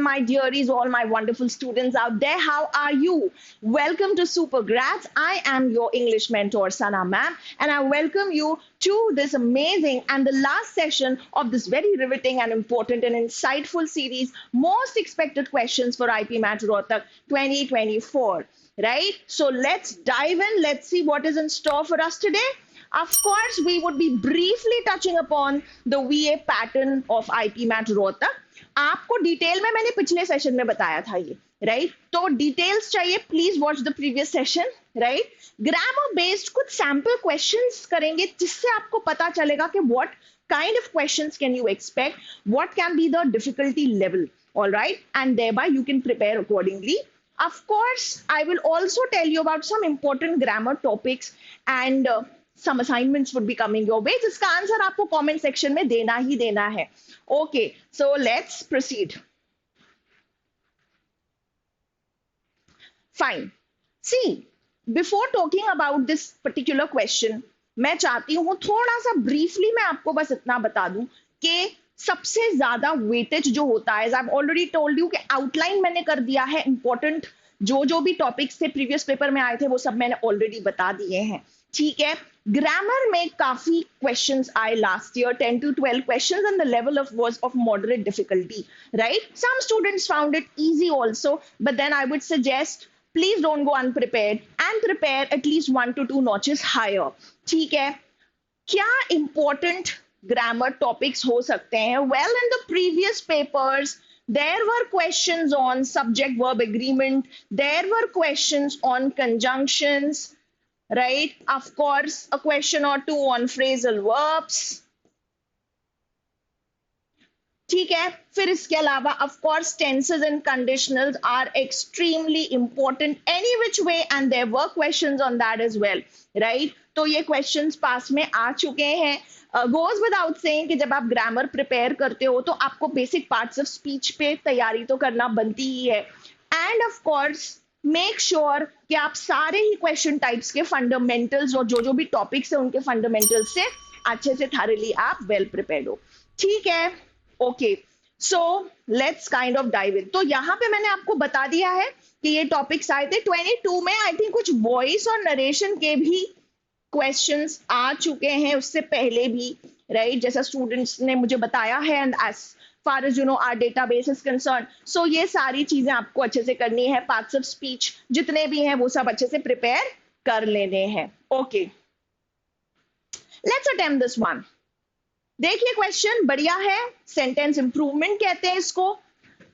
my dearies, all my wonderful students out there. How are you? Welcome to Super Grads. I am your English mentor, Sana ma'am, and I welcome you to this amazing and the last session of this very riveting and important and insightful series, Most Expected Questions for IP Mat Rohtak 2024. Right? So let's dive in. Let's see what is in store for us today. Of course, we would be briefly touching upon the VA pattern of IP Mat Rohtak. आपको detail में मैंने पिछले session में बताया था ये right तो details चाहिए please watch the previous session right grammar based कुछ सैंपल क्वेश्चंस करेंगे जिससे आपको पता चलेगा कि what kind of questions can you expect what can be the difficulty level alright and thereby you can prepare accordingly. Of course, I will also tell you about some important grammar topics and some assignments would be coming your way. जिसका answer आपको comment section में देना ही देना है. Okay, so let's proceed. Fine. See, before talking about this particular question, मैं चाहती हूँ थोड़ा सा briefly मैं आपको बस इतना बता दूं कि सबसे ज्यादा वेटेज जो होता है आई ऑलरेडी टोल्ड यू कि आउटलाइन मैंने कर दिया है इंपॉर्टेंट जो भी टॉपिक्स थे प्रीवियस पेपर में आए थे वो सब मैंने ऑलरेडी बता दिए हैं ठीक है ग्रामर में काफी क्वेश्चंस आए last year 10 to 12 questions and the level of was of moderate difficulty right some students found it easy also but then I would suggest please don't go unprepared and prepare at least 1 to 2 notches higher ठीक है क्या important grammar topics ho sakte hain well in the previous papers there were questions on subject verb agreement there were questions on conjunctions right of course a question or two on phrasal verbs ठीक है फिर इसके अलावा of course tenses and conditionals are extremely important any which way and there were questions on that as well right तो ये questions पास में आ चुके हैं गोज विदाउट सेइंग कि जब आप ग्रामर प्रिपेयर करते हो तो आपको बेसिक पार्ट्स ऑफ स्पीच पे तैयारी तो करना बनती ही है end of course make sure कि आप सारे ही क्वेश्चन टाइप्स के फंडामेंटल्स और जो भी टॉपिक्स है उनके फंडामेंटल्स से अच्छे से थारली आप वेल प्रिपेयर्ड हो ठीक है okay so let's kind of dive in तो यहाँ पे मैंने आपको बता दिया है कि ये टॉपिक्स आए थे 22 में आई थिंक कुछ वॉइस और नरेशन के भी क्वेश्चंस आ चुके हैं उससे पहले भी राइट जैसा स्टूडेंट्स ने मुझे बताया है and as far as you know our database is concern so ये सारी चीजें आपको अच्छे से करनी है पार्ट्स ऑफ स्पीच जितने भी हैं वो सब अच्छे से प्रिपेयर कर लेने हैं okay let's attempt this one देखिए क्वेश्चन बढ़िया है सेंटेंस इंप्रूवमेंट कहते हैं इसको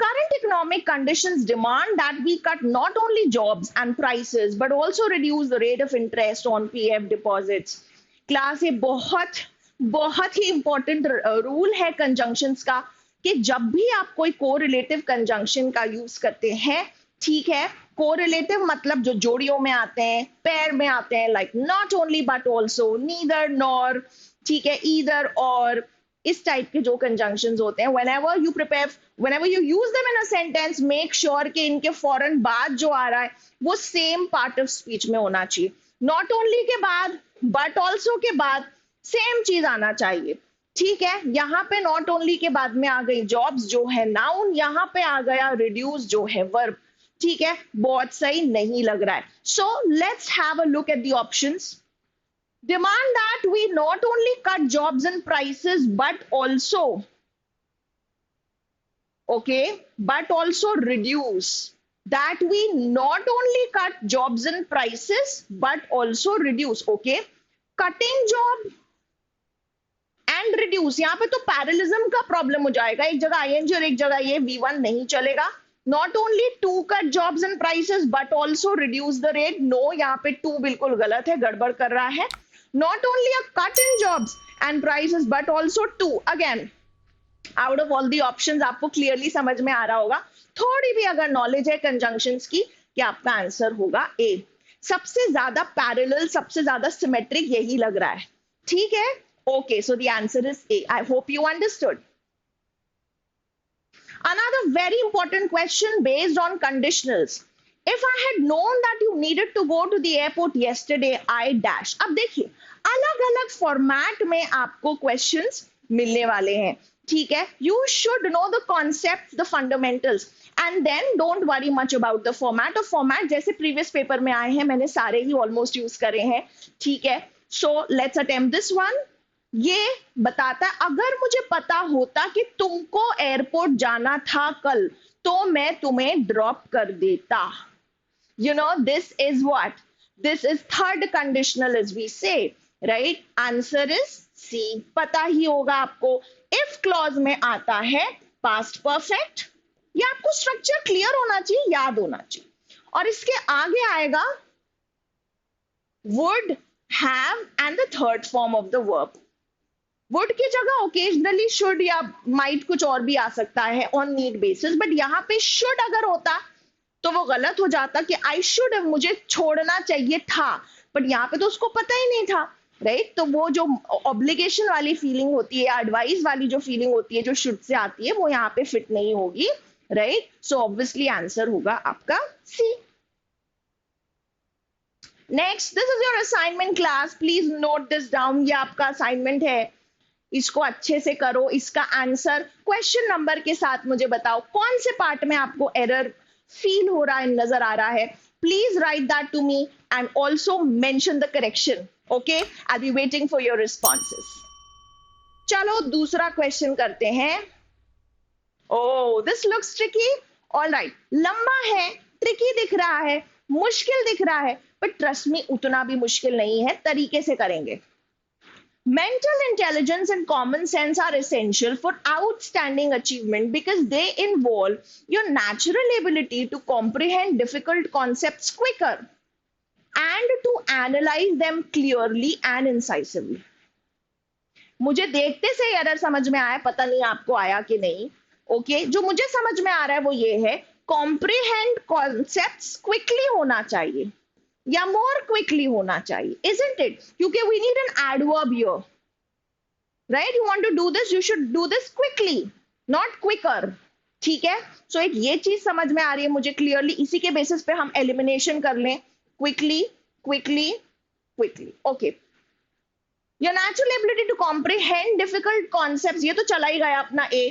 current economic conditions demand that we cut not only jobs and prices but also reduce the rate of interest on PF deposits. Class ये बहुत ही important rule है conjunctions का कि जब भी आप कोई कोरिलेटिव कंजंक्शन का यूज करते हैं ठीक है कोरिलेटिव मतलब जो जोड़ियों में आते हैं पेयर में आते हैं like not only but also neither nor ठीक है ईदर और इस टाइप के जो कंजंक्शंस होते हैं whenever you use them in a sentence make sure कि इनके फौरन बाद जो आ रहा है वो सेम पार्ट ऑफ स्पीच में होना चाहिए नॉट ओनली के बाद बट ऑल्सो के बाद सेम चीज आना चाहिए ठीक है यहाँ पे नॉट ओनली के बाद में आ गई जॉब्स जो है नाउन यहाँ पे आ गया रिड्यूस जो है वर्ब ठीक है बहुत सही नहीं लग रहा है so let's have a look at the options demand that we not only cut jobs and prices but also reduce that we not only cut jobs and prices but also reduce okay cutting job and reduce यहाँ पे तो parallelism का problem हो जाएगा एक जगह ing और एक जगह ये v1 नहीं चलेगा not only to cut jobs and prices but also reduce the rate no यहाँ पे to बिल्कुल गलत है गड़बड़ कर रहा है not only a cut in jobs and prices but also to again out of all the options आपको क्लियरली समझ में आ रहा होगा थोड़ी भी अगर नॉलेज है कंजंक्शंस की कि आपका आंसर होगा ए सबसे ज्यादा पैरेलल सबसे ज्यादा सिमेट्रिक यही लग रहा है ठीक है okay so the answer is a I hope you understood another very important question based on conditionals if I had known that you needed to go to the airport yesterday I dash अब देखिए अलग अलग format में आपको questions मिलने वाले हैं, ठीक है. You should know the concept, the fundamentals, and then don't worry much about the format. और फॉर्मेट जैसे प्रीवियस पेपर में आए हैं, मैंने सारे ही ऑलमोस्ट यूज करे हैं, ठीक है. So let's attempt this one. ये बताता है, अगर मुझे पता होता कि तुमको एयरपोर्ट जाना था कल, तो मैं तुम्हें ड्रॉप कर देता. You know, this is what? This is third conditional as we say, right? Answer is C. पता ही होगा आपको. If clause में आता है past perfect, ये आपको स्ट्रक्चर क्लियर होना चाहिए, याद होना चाहिए. और इसके आगे आएगा would, have and the third form of the verb. would की जगह occasionally should या might कुछ और भी आ सकता है on need basis, but यहाँ पे should अगर होता तो वो गलत हो जाता कि आई शुड, मुझे छोड़ना चाहिए था, बट यहाँ पे तो उसको पता ही नहीं था, राइट. तो वो जो ऑब्लिगेशन वाली फीलिंग होती है, एडवाइस वाली जो फीलिंग होती है, जो शुड से आती है, वो यहाँ पे फिट नहीं होगी, राइट. सो ऑब्वियसली आंसर होगा आपका C. Next, this is your assignment class, please note this down. ये आपका असाइनमेंट है, इसको अच्छे से करो. इसका आंसर क्वेश्चन नंबर के साथ मुझे बताओ, कौन से पार्ट में आपको एरर फील हो रहा है, नजर आ रहा है. Please write that to me and also mention the correction. Okay, I be waiting for your responses. चलो दूसरा क्वेश्चन करते हैं. Oh, this looks tricky. Alright, लंबा है, ट्रिकी दिख रहा है, मुश्किल दिख रहा है, बट ट्रस्ट मी उतना भी मुश्किल नहीं है, तरीके से करेंगे. Mental intelligence and common sense are essential for outstanding achievement because they involve your natural ability to comprehend difficult concepts quicker and to analyze them clearly and incisively. मुझे देखते से एरर समझ में आया, पता नहीं आपको आया कि नहीं. ओके, जो मुझे समझ में आ रहा है वो ये है, comprehend concepts quickly होना चाहिए या more quickly होना चाहिए, isn't it? क्योंकि we need an adverb here, right? You want to do this, you should do this quickly, not quicker. ठीक है. सो एक ये चीज समझ में आ रही है मुझे क्लियरली, इसी के बेसिस पे हम एलिमिनेशन कर लें. Quickly quickly quickly. Okay, your natural ability to comprehend difficult concepts, ये तो चला ही गया अपना ए,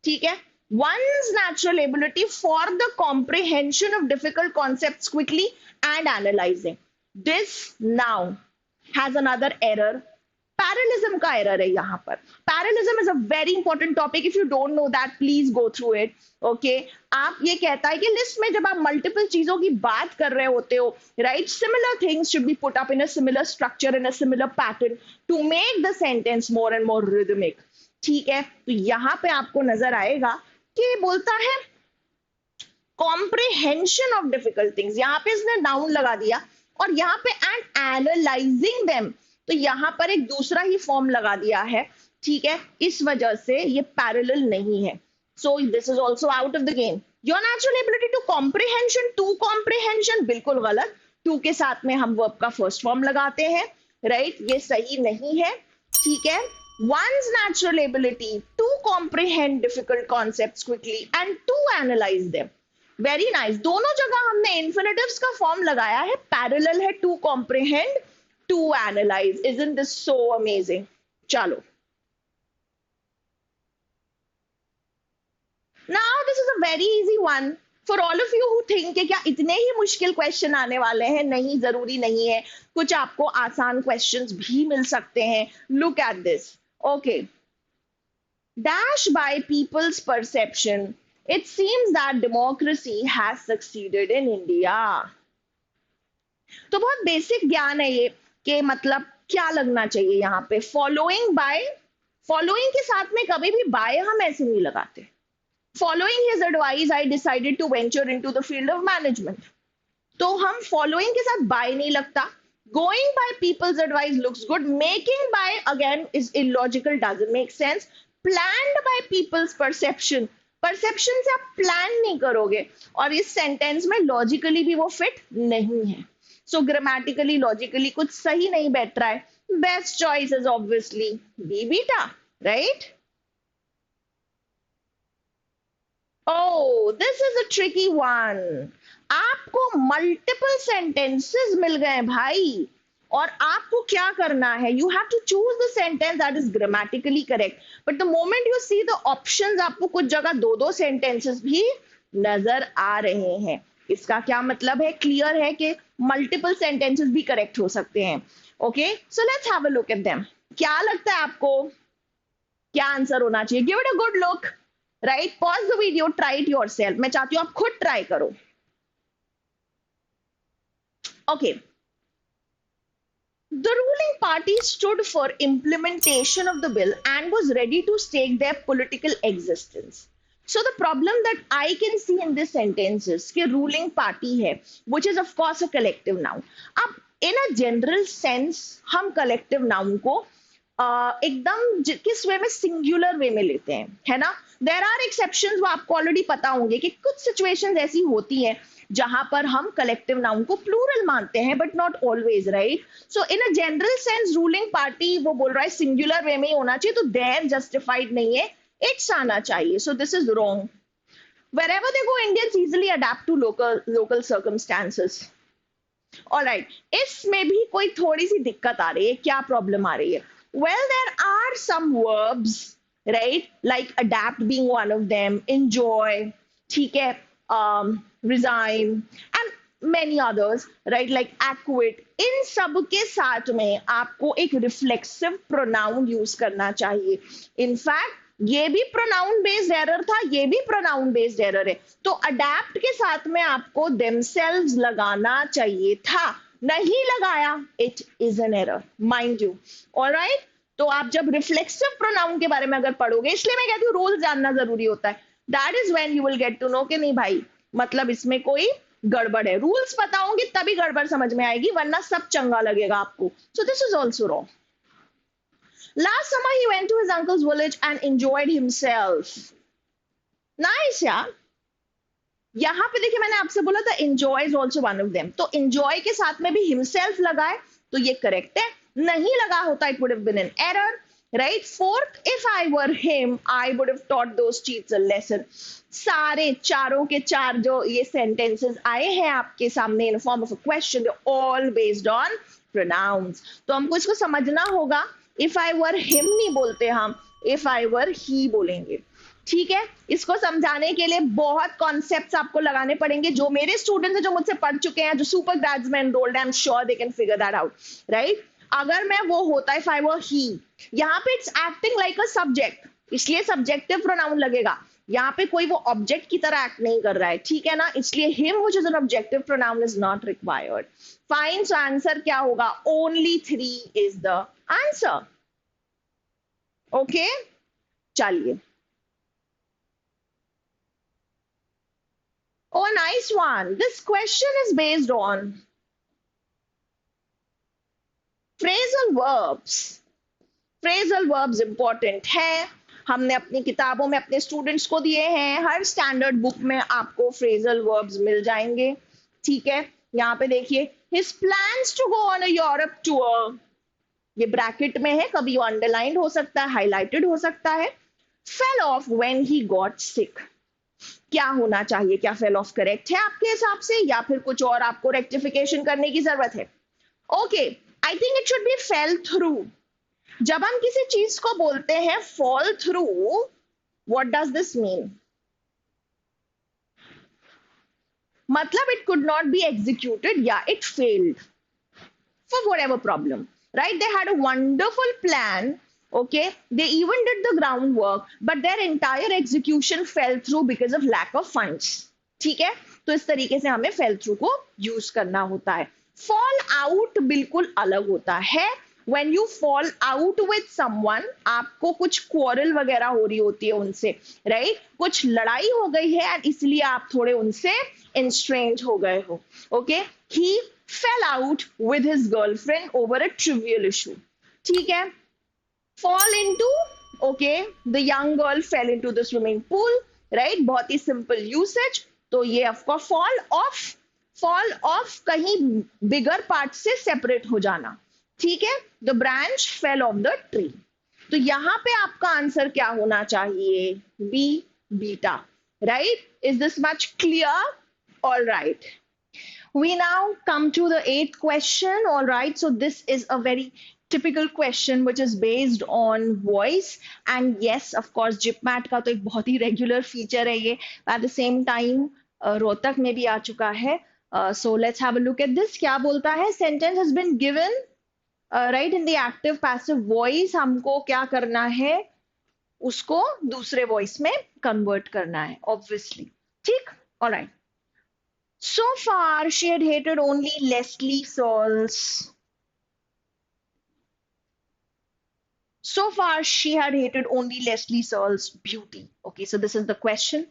ठीक है. One's natural ability for the comprehension of difficult concepts quickly and analyzing. This now has another error. Parallelism का error है यहाँ पर. Parallelism is a very important topic. If you don't know that, please go through it. Okay? आप ये कहता है कि list में जब आप मल्टीपल चीजों की बात कर रहे होते हो, right? Similar things should be put up in a similar structure in a similar pattern to make the sentence more and more rhythmic. ठीक है. तो यहाँ पे आपको नजर आएगा कि बोलता है कॉम्प्रिहेंशन ऑफ डिफिकल्ट थिंग्स, यहाँ पे इसने नाउन लगा दिया, और यहाँ पे एंड एनालाइजिंग देम, तो यहाँ पर एक दूसरा ही फॉर्म लगा दिया है, ठीक है. इस वजह से ये पैरेलल नहीं है. So this is also out of the game. Your natural ability to comprehension, to comprehension बिल्कुल गलत. टू के साथ में हम वर्ब का फर्स्ट फॉर्म लगाते हैं, राइट. ये सही नहीं है, ठीक है. One's natural ability to comprehend difficult concepts quickly and to analyze them. Very nice. दोनों जगह हमने infinitives का फॉर्म लगाया है, parallel है to comprehend, to analyze. Isn't this so amazing? चलो. Now this is a very easy one for all of you who think कि क्या इतने ही मुश्किल क्वेश्चन आने वाले हैं. नहीं, जरूरी नहीं है, कुछ आपको आसान क्वेश्चंस भी मिल सकते हैं. Look at this. Okay. Dash by people's perception, it seems that democracy has succeeded in India. तो बहुत बेसिक ज्ञान है ये कि मतलब क्या लगना चाहिए यहाँ पे. फॉलोइंग बाय, फॉलोइंग के साथ में कभी भी बाय हम ऐसे नहीं लगाते. Following his advice I decided to venture into the field of management, तो हम फॉलोइंग के साथ बाय नहीं लगता. Going by people's advice looks good. Making by again is illogical, doesn't make sense. Planned by people's perception, perception से आप plan नहीं करोगे, और इस सेंटेंस में लॉजिकली भी वो फिट नहीं है. सो ग्रामेटिकली लॉजिकली कुछ सही नहीं बैठ रहा है. Best choice is obviously B बीटा, right. Oh, this is a tricky one. आपको मल्टीपल सेंटेंसेस मिल गए भाई, और आपको क्या करना है, you have to choose the sentence that is grammatically correct, but the moment you see the options, आपको कुछ जगह दो दो सेंटेंसेस भी नजर आ रहे हैं। इसका क्या मतलब है, क्लियर है कि मल्टीपल सेंटेंसेस भी करेक्ट हो सकते हैं। Okay, so let's have a look at them. क्या लगता है आपको क्या आंसर होना चाहिए? Give it a good look, right? Pause the video, try it yourself. मैं चाहती हूं आप खुद ट्राई करो। Okay, the ruling party stood for implementation of the bill and was ready to stake their political existence. So the problem that I can see in this sentence is कि ruling party है, which is of course a collective noun. अब in a general sense हम collective noun को एकदम किस वे में, singular वे में लेते हैं, है ना? देर आर एक्सेप्शंस, वो आपको ऑलरेडी पता होंगे कि कुछ सिचुएशंस ऐसी होती हैं जहां पर हम कलेक्टिव नाउन को प्लूरल मानते हैं, but not always, right? So in a general sense ruling party, वो बोल रहा है सिंगुलर वे में ही होना चाहिए, तो देयर जस्टिफाइड नहीं है, इट्स आना चाहिए। सो this is wrong. Wherever they go, Indians easily adapt to local circumstances. Alright, इसमें भी कोई थोड़ी सी दिक्कत आ रही है। क्या प्रॉब्लम आ रही है? Well, there are some verbs, right? Like adapt being one of them, enjoy, ठीक है, resign, and many others, right? Like acquit. इन सब के साथ में आपको एक रिफ्लेक्सिव प्रोनाउन यूज करना चाहिए। इनफैक्ट ये भी प्रोनाउन बेस्ड एरर था, ये भी प्रोनाउन बेस्ड एरर है, तो अडेप्ट के साथ में आपको themselves लगाना चाहिए था, नहीं लगाया, it is an error, mind you. Alright, तो आप जब रिफ्लेक्सिव प्रोनाउन के बारे में अगर पढ़ोगे, इसलिए मैं कहती हूँ रूल जानना जरूरी होता है। That is when you will get to know कि नहीं भाई, मतलब इसमें कोई गड़बड़ है। रूल्स पता होंगे तभी गड़बड़ समझ में आएगी, वरना सब चंगा लगेगा आपको। सो this is also wrong. Last summer he went to his uncle's village and enjoyed himself. Nice यार। यहां पे देखिए, मैंने आपसे बोला था enjoy is also one of them, तो enjoy के साथ में भी himself लगाए तो ये करेक्ट है, नहीं लगा होता it would have been an error, right? Fourth, if I were him I would have taught those cheats a lesson. सारे चारों के चार जो ये sentences आए हैं आपके सामने in form of a question, they're all based on pronouns, तो हमको इसको समझना होगा। इफ आई वर हिम नहीं बोलते हम, इफ आई वर ही बोलेंगे, ठीक है? इसको समझाने के लिए बहुत कॉन्सेप्ट्स आपको लगाने पड़ेंगे। जो मेरे स्टूडेंट्स हैं, जो मुझसे पढ़ चुके हैं, जो सुपर ग्रेड्स में enrolled, I am sure they can figure that out, right? अगर मैं वो होता, इफ आई वर ही, यहाँ पे it's acting like a subject, इसलिए सब्जेक्टिव प्रोनाउन लगेगा। यहाँ पे कोई वो ऑब्जेक्ट की तरह एक्ट नहीं कर रहा है, ठीक है ना? इसलिए him which is an objective pronoun is not required. Fine, so answer क्या होगा? Only 3 is the answer. Okay, चलिए। Oh, nice one. This question is based on phrasal verbs. Phrasal verbs important है, हमने अपनी किताबों में अपने स्टूडेंट्स को दिए हैं, हर स्टैंडर्ड बुक में आपको फ्रेजल वर्ब्स मिल जाएंगे, ठीक है? यहाँ पे देखिए, his plans to go on a Europe tour, ये ब्रैकेट में है, कभी अंडरलाइंड हो सकता है, हाईलाइटेड हो सकता है। fell off when he got sick, क्या होना चाहिए? क्या फेल ऑफ करेक्ट है आपके हिसाब से, या फिर कुछ और आपको रेक्टिफिकेशन करने की जरूरत है? Okay, I think it should be fell through. जब हम किसी चीज को बोलते हैं fall through, what does this mean? मतलब it could not be executed, या it failed for whatever problem, right? They had a wonderful plan, okay, they even did the groundwork, but their entire execution fell through because of lack of funds, ठीक है? तो इस तरीके से हमें fell through को use करना होता है। fall out बिल्कुल अलग होता है। when you fall out with someone, आपको कुछ quarrel वगैरह हो रही होती है उनसे, right? कुछ लड़ाई हो गई है and इसलिए आप थोड़े उनसे estranged हो गए हो, okay? he fell out with his girlfriend over a trivial issue, ठीक है? fall into, okay, the young girl fell into the swimming pool, right? बहुत ही simple usage, तो ये आपका fall off कहीं bigger part से separate हो जाना, ठीक है? the branch fell off the tree, तो यहां पे आपका आंसर क्या होना चाहिए? B, beta, right? is this much clear? all right, We now come to the eighth question. All right. So this is a very typical question which is based on voice. And yes, of course, JIPMAT का तो एक बहुत ही regular feature है ये. At the same time, Rohtak में भी आ चुका है. So let's have a look at this. क्या बोलता है? Sentence has been given, right, in the active passive voice. हमको क्या करना है? उसको दूसरे voice में convert करना है, obviously. ठीक? All right. So far, she had hated only Leslie Searles. So far, she had hated only Leslie Searles' beauty. Okay, so this is the question.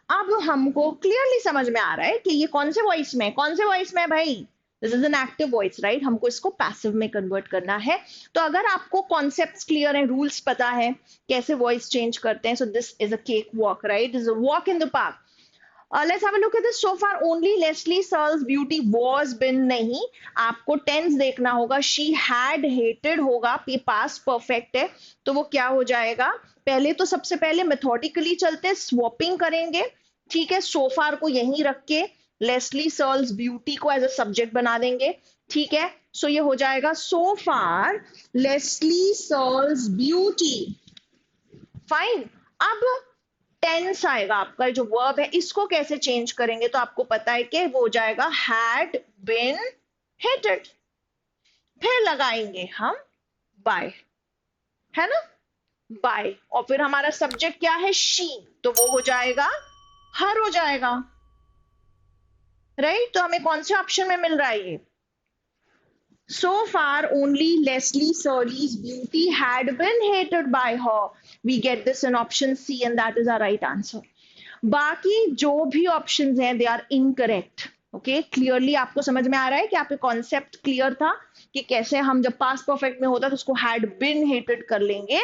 अब हमको clearly समझ में आ रहा है कि ये कौन से voice में है भाई? This is an active voice, right? हमको इसको passive में convert करना है. तो अगर आपको concepts clear हैं, rules पता है, कैसे voice change करते हैं, so this is a cakewalk, right? This is a walk in the park. Let's have a look at this. So far only Leslie Searles' beauty was been नहीं, आपको tense देखना होगा. She had hated होगा, past perfect है, तो वो क्या हो जाएगा? पहले तो सबसे पहले methodically चलते, swapping करेंगे. ठीक है, so far को यहीं रख के Leslie Searles' beauty को as a subject बना देंगे. ठीक है, so ये हो जाएगा so far Leslie Searles' beauty. Fine. अब टेंस आएगा आपका, जो वर्ब है इसको कैसे चेंज करेंगे, तो आपको पता है कि वो हो जाएगा had been hated. फिर लगाएंगे हम by, है ना, by, और फिर हमारा सब्जेक्ट क्या है? she, तो वो हो जाएगा her हो जाएगा, राइट? तो हमें कौन से ऑप्शन में मिल रहा है ये? So far only Leslie Searles' beauty had been hated by her. We get this in option C and that is our right answer. बाकी जो भी options हैं they are incorrect. Okay, clearly आपको समझ में आ रहा है कि आपके concept clear था कि कैसे हम जब past perfect में होता तो उसको had been hated कर लेंगे,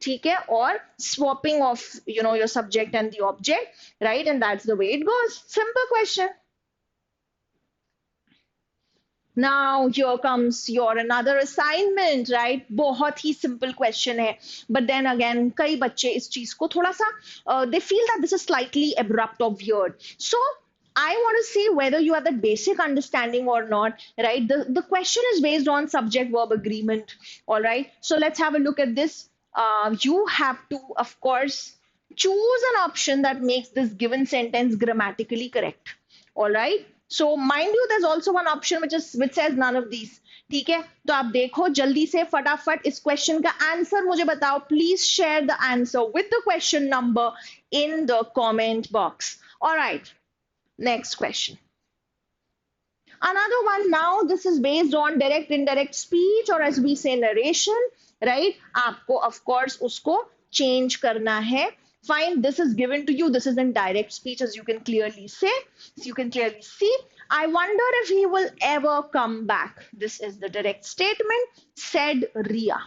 ठीक है, और swapping of your subject and the object, right? And that's the way it goes. Simple question. Now here comes your another assignment, right? बहुत ही simple question है, but then again कई बच्चे इस चीज को थोड़ा सा they feel that this is slightly abrupt or weird. So I want to see whether you have the basic understanding or not, right? The question is based on subject verb agreement. All right, so let's have a look at this. You have to, of course, choose an option that makes this given sentence grammatically correct. All right, so mind you there's also one option which says none of these. ठीक है, तो आप देखो जल्दी से फटाफट इस question का आंसर मुझे बताओ. Please share the answer with the question number in the comment box. Alright, next question. Another one. Now this is based on direct indirect speech or as we say narration, right? आपको of course उसको change करना है. Fine, this is given to you. This is in direct speech, as you can clearly say. You can clearly see. I wonder if he will ever come back. This is the direct statement, said Ria.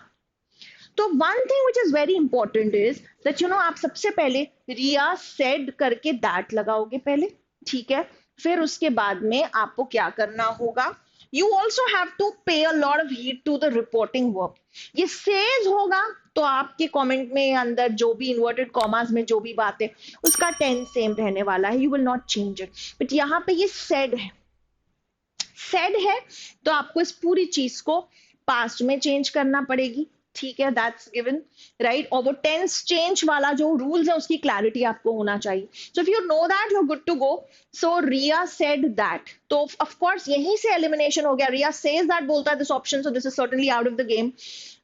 तो one thing which is very important is that आप सबसे पहले Ria said करके that लगाओगे पहले, ठीक है, फिर उसके बाद में आपको क्या करना होगा? You also have to pay a lot of heed to the reporting verb. ये says होगा तो आपके कमेंट में अंदर जो भी इन्वर्टेड कॉमास में जो भी बात है उसका टेंस सेम रहने वाला है. You will not change it. But यहाँ पे ये said है तो आपको इस पूरी चीज को पास्ट में चेंज करना पड़ेगी, ठीक है, दैट्स गिवन, राइट? और वो टेंस चेंज वाला जो रूल्स है उसकी क्लैरिटी आपको होना चाहिए. So if you know that you are good to go. So Riya said that, तो ऑफ कोर्स यहीं से एलिमिनेशन हो गया. रिया सेज दैट बोलता है this option, so this is certainly out of the game.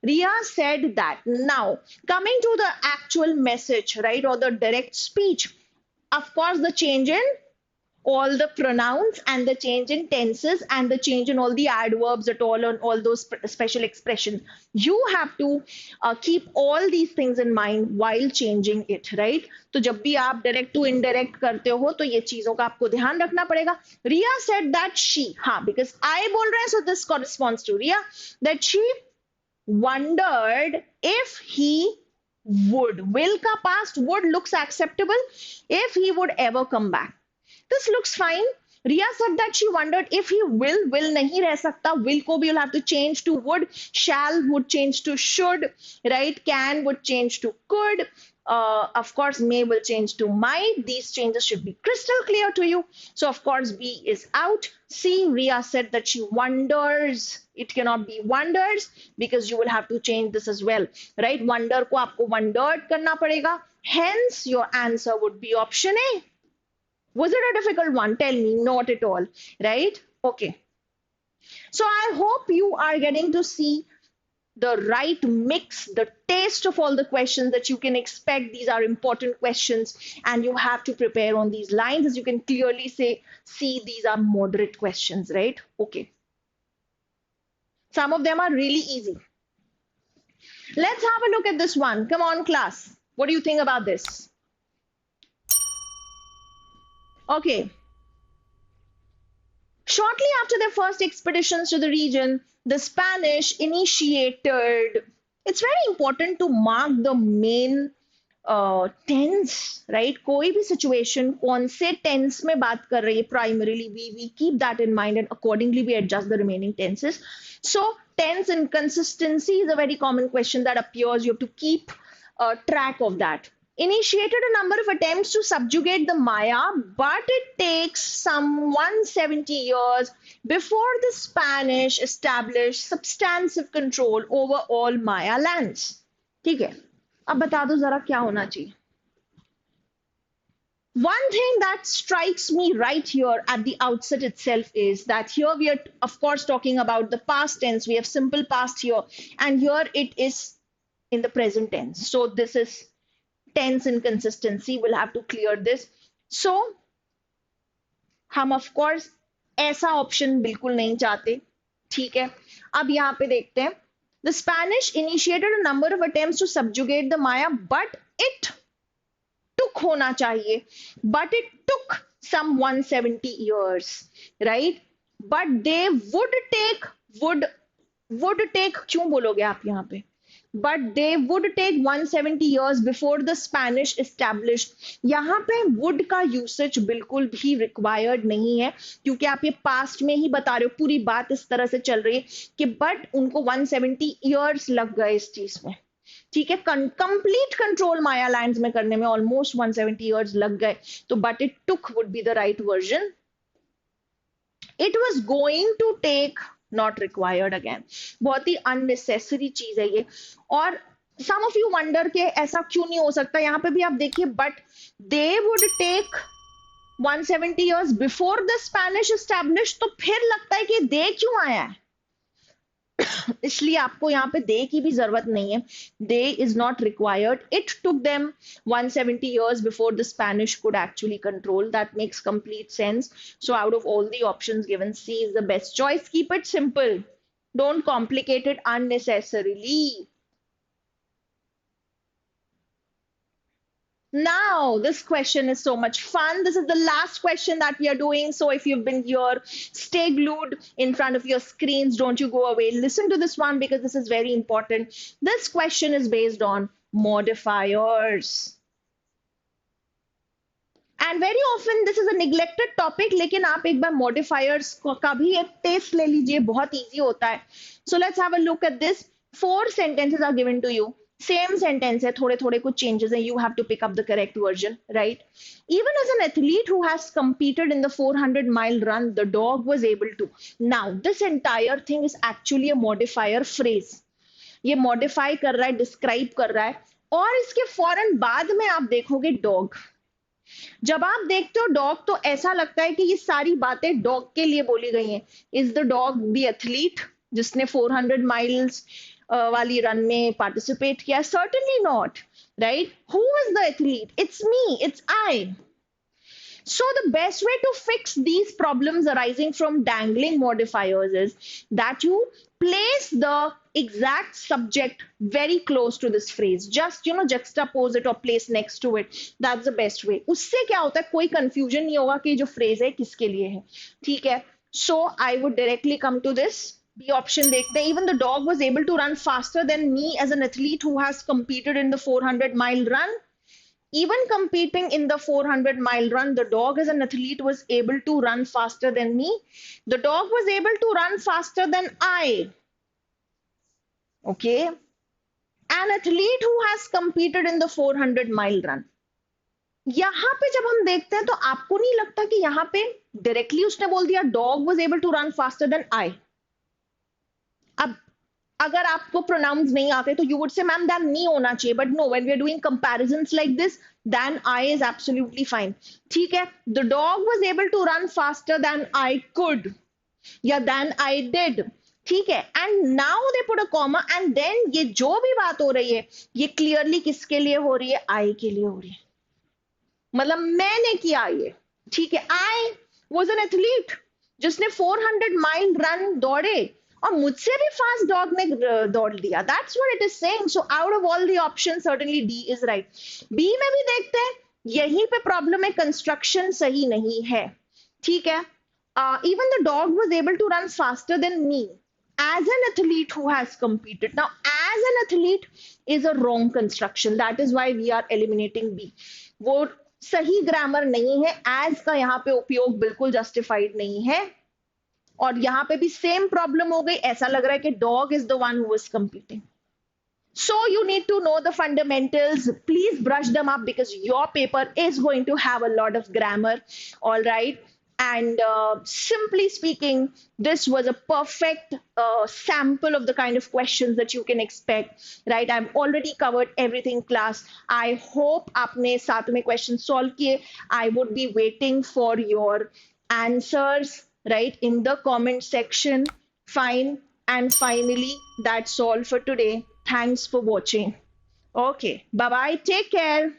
Ria said that. Now coming to the actual message, right, or the direct speech, of course the change in all the pronouns and the change in tenses and the change in all the adverbs at all on all those special expressions, you have to keep all these things in mind while changing it, right? तो जब भी आप direct to indirect करते हो तो ये चीजों का आपको ध्यान रखना पड़ेगा. Ria said that she, हाँ, because I बोल रहे हैं, so this corresponds to Ria, that she wondered if he would, will का past, would looks acceptable, if he would ever come back. This looks fine. Ria said that she wondered if he will नहीं रह सकता, will को भी you'll have to change to would, shall would change to should, right? Can would change to could, Of course, may will change to might. These changes should be crystal clear to you. So, of course, B is out. C, Ria said that she wonders. It cannot be wonders because you will have to change this as well, right? Wonder ko aapko wondered karna padega. Hence, your answer would be option A. Was it a difficult one? Tell me, not at all, right? Okay. So I hope you are getting to see the right mix, the taste of all the questions that you can expect. These are important questions, and you have to prepare on these lines. As you can clearly see these are moderate questions, right? Okay. Some of them are really easy. Let's have a look at this one. Come on, class. What do you think about this? Okay. Shortly after their first expeditions to the region, the Spanish initiated. It's very important to mark the main tense, right? कोई भी situation कौन से tense में बात कर रही है primarily, we keep that in mind and accordingly we adjust the remaining tenses. So tense inconsistency is a very common question that appears. You have to keep track of that. Initiated a number of attempts to subjugate the Maya, but it takes some 170 years before the Spanish established substantive control over all Maya lands. ठीक है, अब बता दो जरा क्या होना चाहिए. One thing that strikes me right here at the outset itself is that here we are, of course, talking about the past tense. We have simple past here, and here it is in the present tense. So this is tense inconsistency. We'll have to clear this. So हम of course ऐसा option बिल्कुल नहीं चाहते. ठीक है, अब यहाँ पे देखते हैं. The Spanish initiated a number of attempts to subjugate the Maya, but it took होना चाहिए. But it took some 170 years, right? But they would take क्यों बोलोगे आप यहाँ पे? But they would take 170 years before the Spanish established. यहाँ पे would का usage बिल्कुल भी required नहीं है, क्योंकि आप ये past में ही बता रहे हो. पूरी बात इस तरह से चल रही है कि but उनको 170 years लग गए इस चीज में. ठीक है, कंप्लीट कंट्रोल माया लैंड्स में करने में ऑलमोस्ट 170 इयर्स लग गए. तो but it took would be the right version. It was going to take, not required again. बहुत ही अननेसेसरी चीज है ये. और सम ऑफ यू वंडर के ऐसा क्यों नहीं हो सकता. यहाँ पे भी आप देखिए, but they would take 170 years before the Spanish establish. तो फिर लगता है कि दे क्यों आया है. इसलिए आपको यहाँ पे दे की भी जरूरत नहीं है. They is not required. It took them 170 years before the Spanish could actually control. That makes complete sense. So out of all the options given, C is the best choice. Keep it simple. Don't complicate it unnecessarily. Now, this question is so much fun. This is the last question that we are doing. So if you've been here, stay glued in front of your screens. Don't you go away. Listen to this one because this is very important. This question is based on modifiers. And very often this is a neglected topic, लेकिन आप एक बार modifiers का भी एक taste ले लीजिए, बहुत easy होता है. So let's have a look at this. 4 sentences are given to you. Same sentence है, थोड़े थोड़े कुछ changes हैं. You have to pick up the correct version, right? Even as an athlete who has competed in the 400-mile run, the dog was able to. Now, this entire thing is actually a modifier phrase. ये modify कर रहा है, describe कर रहा है, और इसके फौरन बाद में आप देखोगे dog. जब आप देखते हो डॉग तो ऐसा लगता है कि ये सारी बातें डॉग के लिए बोली गई हैं. Is the dog the athlete जिसने 400 माइल्स वाली रन में पार्टिसिपेट किया? Certainly not, right? Who is the athlete? It's me, it's I. So the best way to fix these problems arising from dangling modifiers is that you place the exact subject very close to this phrase. Just, juxtapose it or place next to it. That's the best way. उससे क्या होता है, कोई confusion नहीं होगा कि जो phrase है किसके लिए है. ठीक है? So I would directly come to this. The option देखते हैं. Even the dog was able to run faster than me as an athlete who has competed in the 400-mile run. Even competing in the 400-mile run, the dog as an athlete was able to run faster than me. The dog was able to run faster than I. Okay. an athlete who has competed in the 400-mile run. यहां पे जब हम देखते हैं तो आपको नहीं लगता कि यहां पे डायरेक्टली उसने बोल दिया dog was able to run faster than I? अब अगर आपको प्रोनाउंस नहीं आते तो you would say ma'am that नहीं होना चाहिए, but no, when we are doing comparisons like this then I is absolutely fine. ठीक है, the dog was able to run faster than I could या देन आई डिड. ठीक है, and now they put a comma and then ये जो भी बात हो रही है ये क्लियरली किसके लिए हो रही है? आई के लिए हो रही है. मतलब मैंने किया ये. ठीक है, आई वॉज एन एथलीट जिसने 400 माइल रन दौड़े और मुझसे भी फास्ट डॉग ने दौड़ लिया. That's what it is saying. So out of all the option certainly D is right. B में भी देखते हैं, यहीं पे प्रॉब्लम है, कंस्ट्रक्शन सही नहीं है. ठीक है, even the dog was able to run faster than me as an athlete who has competed. Now, as an athlete is a wrong construction. That is why we are eliminating B. वो सही grammar नहीं है. As का यहाँ पे उपयोग बिल्कुल justified नहीं है. और यहाँ पे भी सेम प्रॉब्लम हो गई. ऐसा लग रहा है कि dog is the one who is competing. So you need to know the fundamentals. Please brush them up because your paper is going to have a lot of grammar. All right. And simply speaking, this was a perfect sample of the kind of questions that you can expect, right? I've already covered everything, class. I hope aapne saath mein questions solve kiye. I would be waiting for your answers, right, in the comment section. Fine. And finally, that's all for today. Thanks for watching. Okay, bye-bye. Take care.